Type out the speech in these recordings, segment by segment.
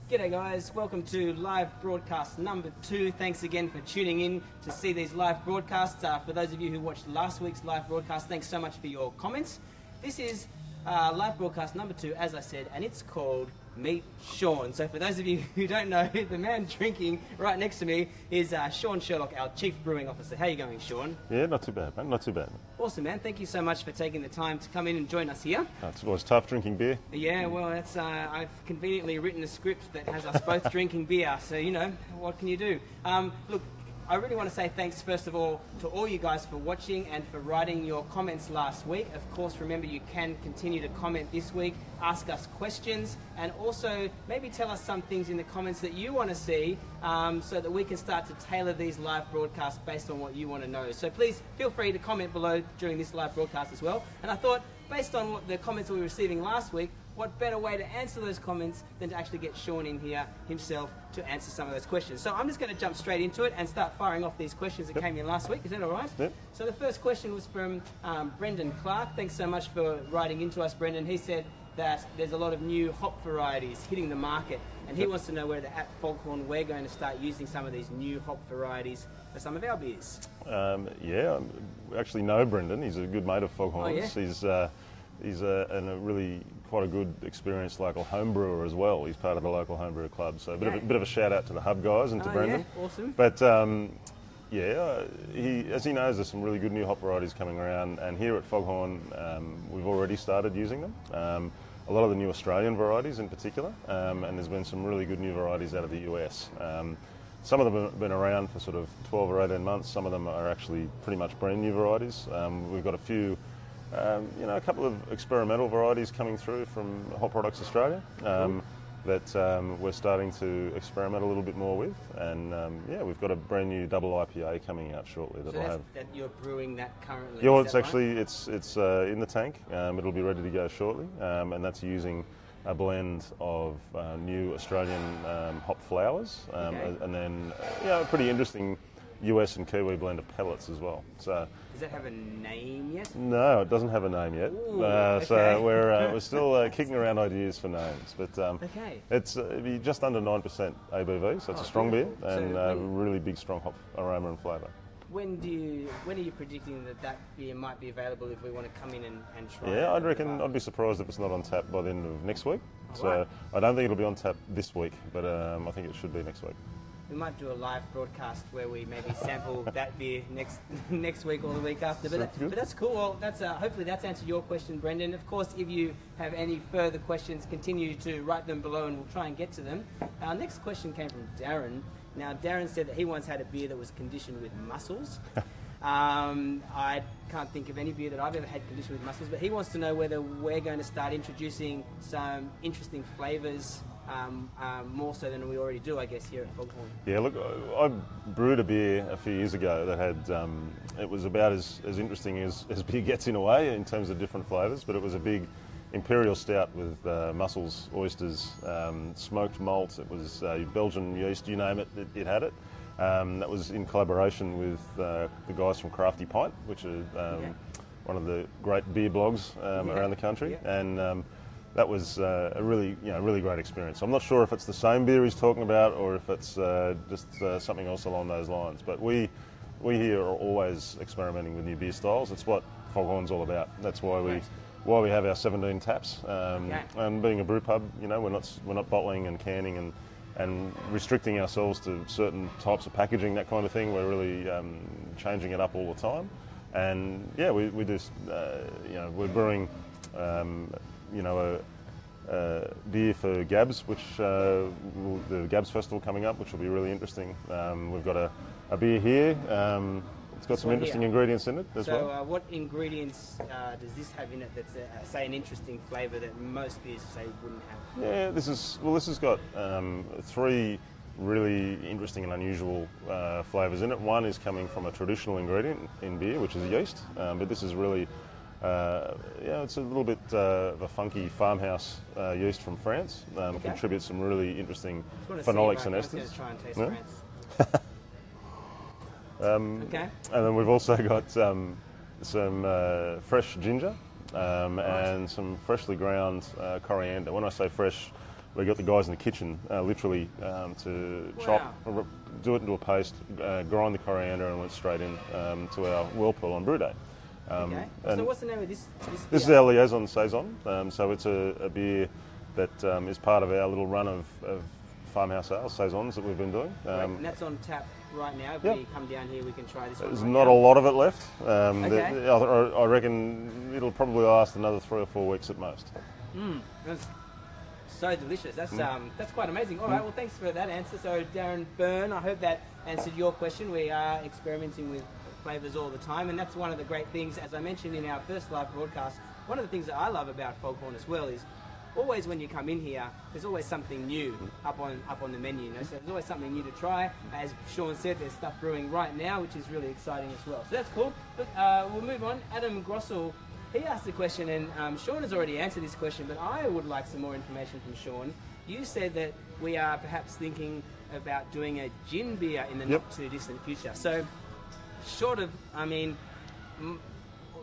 G'day guys, welcome to live broadcast number 2. Thanks again for tuning in to see these live broadcasts. For those of you who watched last week's live broadcast, thanks so much for your comments. This is live broadcast number 2, as I said, and it's called Meet Sean. So for those of you who don't know, the man drinking right next to me is Sean Sherlock, our Chief Brewing Officer. How are you going, Sean? Yeah, not too bad, man, not too bad. Awesome, man. Thank you so much for taking the time to come in and join us here. It's always tough drinking beer. Yeah, well, that's I've conveniently written a script that has us both drinking beer, so, you know, what can you do? Look, I really want to say thanks, first of all, to all you guys for watching and for writing your comments last week. Of course, remember, you can continue to comment this week, ask us questions, and also maybe tell us some things in the comments that you want to see so that we can start to tailor these live broadcasts based on what you want to know. So please feel free to comment below during this live broadcast as well. And I thought, based on what the comments we were receiving last week, what better way to answer those comments than to actually get Sean in here himself to answer some of those questions. So I'm just going to jump straight into it and start firing off these questions that came in last week. Is that all right? Yep. So the first question was from Brendan Clark. Thanks so much for writing into us, Brendan. He said that there's a lot of new hop varieties hitting the market, and he wants to know whether at Foghorn we're going to start using some of these new hop varieties for some of our beers. Yeah, we actually know Brendan. He's a good mate of Foghorns. Oh, yeah? He's a really quite a good experienced local home brewer as well. He's part of the local home brewer club, so a bit of a shout out to the Hub guys and to Brendan. Yeah, awesome. But yeah, as he knows, there's some really good new hop varieties coming around, and here at Foghorn we've already started using them. A lot of the new Australian varieties in particular, and there's been some really good new varieties out of the US. Some of them have been around for sort of 12 or 18 months. Some of them are actually pretty much brand new varieties. We've got a few, a couple of experimental varieties coming through from Hop Products Australia that we're starting to experiment a little bit more with. And yeah, we've got a brand new double IPA coming out shortly that So will have. that you're brewing that currently? Yeah, well, is it's that actually it's in the tank. It'll be ready to go shortly, and that's using a blend of new Australian hop flowers, and then a pretty interesting US and Kiwi blend of pellets as well. So does that have a name yet? no, it doesn't have a name yet. Ooh, So okay. we're still kicking around ideas for names, but Okay. it's it'll be just under 9% ABV, so it's a strong beer and really big strong hop aroma and flavour. When are you predicting that beer might be available if we want to come in and try it? Yeah, I'd reckon I'd be surprised if it's not on tap by the end of next week. So right. I don't think it'll be on tap this week, but I think it should be next week. We might do a live broadcast where we maybe sample that beer next week or the week after. But that's cool. Well, that's hopefully that's answered your question, Brendan. Of course, if you have any further questions, continue to write them below and we'll try and get to them. Our next question came from Darren. Now, Darren said that he once had a beer that was conditioned with mussels. I can't think of any beer that I've ever had conditioned with mussels, but he wants to know whether we're going to start introducing some interesting flavours more so than we already do, I guess, here at Foghorn. Yeah, look, I brewed a beer a few years ago that had, it was about as interesting as beer gets in a way in terms of different flavours, but it was a big imperial stout with mussels, oysters, smoked malt. It was Belgian yeast, you name it, it had it. That was in collaboration with the guys from Crafty Pint, which are one of the great beer blogs around the country, and that was a really great experience. I'm not sure if it's the same beer he's talking about or if it's just something else along those lines. But we here are always experimenting with new beer styles. It's what Foghorn's all about. That's why we have our 17 taps. And being a brew pub, we're not bottling and canning and restricting ourselves to certain types of packaging, that kind of thing. We're really changing it up all the time. And yeah, we do. We're brewing. A beer for Gabs, which the Gabs Festival coming up, which will be really interesting. We've got a beer here. It's got some interesting ingredients in it as well. So what ingredients does this have in it that's, say, an interesting flavour that most beers, say, wouldn't have? Yeah, this has got 3 really interesting and unusual flavours in it. One is coming from a traditional ingredient in beer, which is yeast, but this is really it's a little bit of a funky farmhouse yeast from France. Contributes some really interesting phenolics and esters. I was going to try and taste France. And then we've also got some fresh ginger and some freshly ground coriander. When I say fresh, we got the guys in the kitchen literally to chop, do it into a paste, grind the coriander, and went straight in to our whirlpool on brew day. Okay. So what's the name of this This is our Liaison Saison. So it's a beer that is part of our little run of farmhouse ale saisons that we've been doing. And that's on tap right now. If we come down here, we can try this one. There's right not now. a lot of it left. Okay. I reckon it'll probably last another 3 or 4 weeks at most. That's so delicious. That's quite amazing. All right, well, thanks for that answer. So, Darren Byrne, I hope that answered your question. We are experimenting with flavours all the time, and that's one of the great things, as I mentioned in our first live broadcast, one of the things that I love about Foghorn as well is always when you come in here, there's always something new up on the menu. You know? So there's always something new to try. As Sean said, there's stuff brewing right now, which is really exciting as well. So that's cool. But we'll move on. Adam Grossel, he asked a question, and Sean has already answered this question, but I would like some more information from Sean. You said that we are perhaps thinking about doing a gin beer in the not too distant future. So short of, I mean,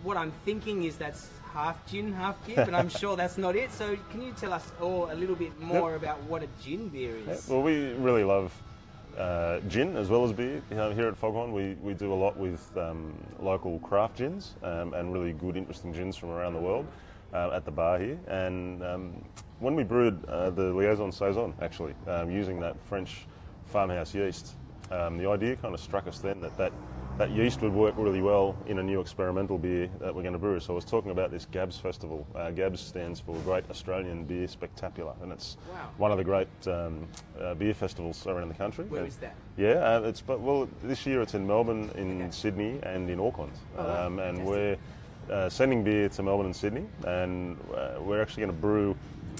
what I'm thinking is that's half gin, half beer, but I'm sure that's not it. So can you tell us all a little bit more about what a gin beer is? Well, we really love gin as well as beer. Here at Foghorn, we do a lot with local craft gins and really good, interesting gins from around the world at the bar here. And when we brewed the Liaison Saison, actually, using that French farmhouse yeast, the idea kind of struck us then that yeast would work really well in a new experimental beer that we're going to brew. So I was talking about this GABS festival. GABS stands for Great Australian Beer Spectacular, and it's one of the great beer festivals around the country. Where is that? Yeah, this year it's in Melbourne, in Sydney, and in Auckland. And we're sending beer to Melbourne and Sydney, and we're actually going to brew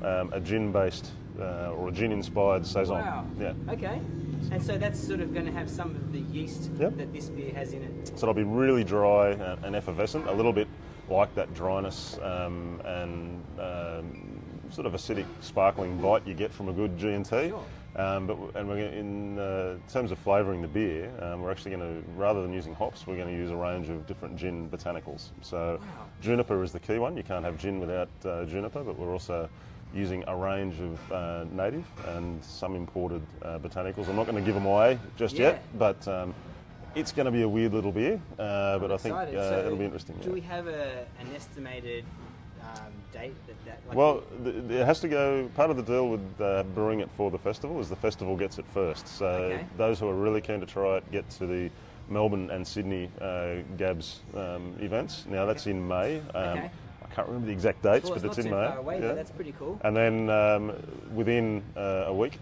a gin-based or a gin-inspired saison. Wow. Yeah. Okay. And so that's sort of going to have some of the yeast that this beer has in it. So it'll be really dry and effervescent, a little bit like that dryness and sort of acidic, sparkling bite you get from a good G&T. Sure. In terms of flavouring the beer, we're actually going to, rather than using hops, we're going to use a range of different gin botanicals. So juniper is the key one. You can't have gin without juniper, but we're also using a range of native and some imported botanicals. I'm not going to give them away just yet, but it's going to be a weird little beer, but I think it'll be interesting. Do we have an estimated date that well, it has to go, part of the deal with brewing it for the festival is the festival gets it first. So those who are really keen to try it get to the Melbourne and Sydney GABS events. Now that's in May. I can't remember the exact dates, but it's in May. Not too far away, but that's pretty cool. And then within a week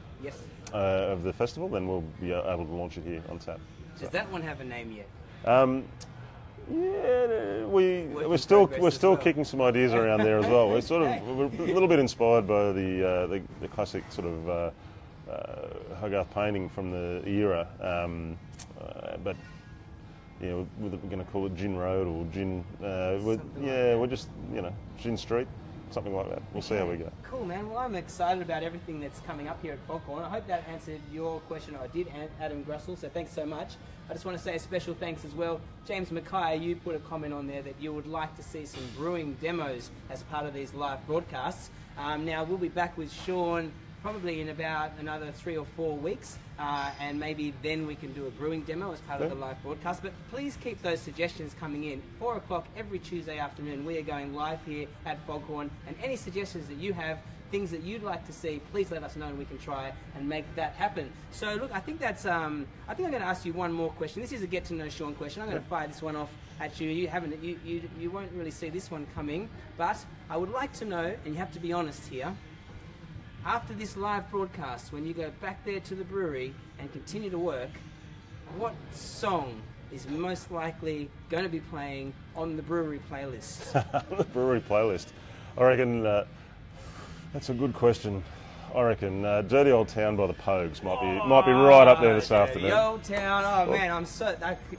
of the festival, then we'll be able to launch it here on tap. Does that one have a name yet? We're still kicking some ideas around there as well. We're a little bit inspired by the classic sort of Hogarth painting from the era, but. Yeah, we're going to call it Gin Road or Gin. We're just Gin Street, something like that. We'll see how we go. Cool, man. Well, I'm excited about everything that's coming up here at Foghorn. I hope that answered your question. I did, Adam Grossel. So thanks so much. I just want to say a special thanks as well, James Mackay. You put a comment on there that you would like to see some brewing demos as part of these live broadcasts. Now we'll be back with Sean probably in about another 3 or 4 weeks, and maybe then we can do a brewing demo as part of the live broadcast. But please keep those suggestions coming in. 4 o'clock every Tuesday afternoon, we are going live here at Foghorn, and any suggestions that you have, things that you'd like to see, please let us know and we can try and make that happen. So look, I think that's, I think I'm going to ask you one more question. This is a get to know Sean question. I'm going to fire this one off at you. You won't really see this one coming, but I would like to know, and you have to be honest here, after this live broadcast, when you go back there to the brewery and continue to work, what song is most likely going to be playing on the brewery playlist? The brewery playlist? I reckon that's a good question. I reckon Dirty Old Town by the Pogues might be right up there this afternoon. Dirty Old Town, oh man,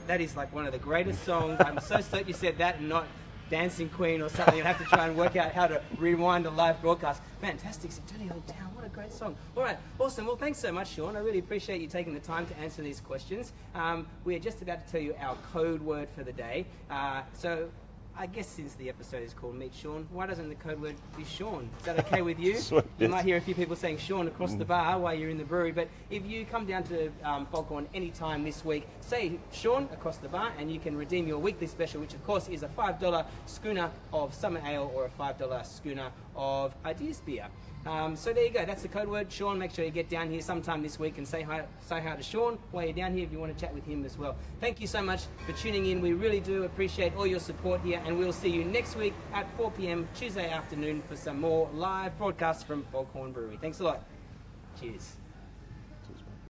that is like one of the greatest songs. I'm so stoked you said that and not Dancing Queen or something. You'll have to try and work out how to rewind a live broadcast. Fantastic. So Dirty Old Town, what a great song. All right, awesome. Well, thanks so much, Sean. I really appreciate you taking the time to answer these questions. We are just about to tell you our code word for the day. So I guess since the episode is called Meet Sean, why doesn't the code word be Sean? Is that okay with you? Sweet, You yes. might hear a few people saying Sean across the bar while you're in the brewery, but if you come down to Foghorn anytime this week, say Sean across the bar and you can redeem your weekly special, which of course is a $5 schooner of Summer Ale or a $5 schooner of Ideas Beer. So there you go, that's the code word, Sean. Make sure you get down here sometime this week and say hi to Sean while you're down here if you want to chat with him as well. Thank you so much for tuning in. We really do appreciate all your support here, and we'll see you next week at 4 p.m. Tuesday afternoon for some more live broadcasts from Foghorn Brewery. Thanks a lot. Cheers.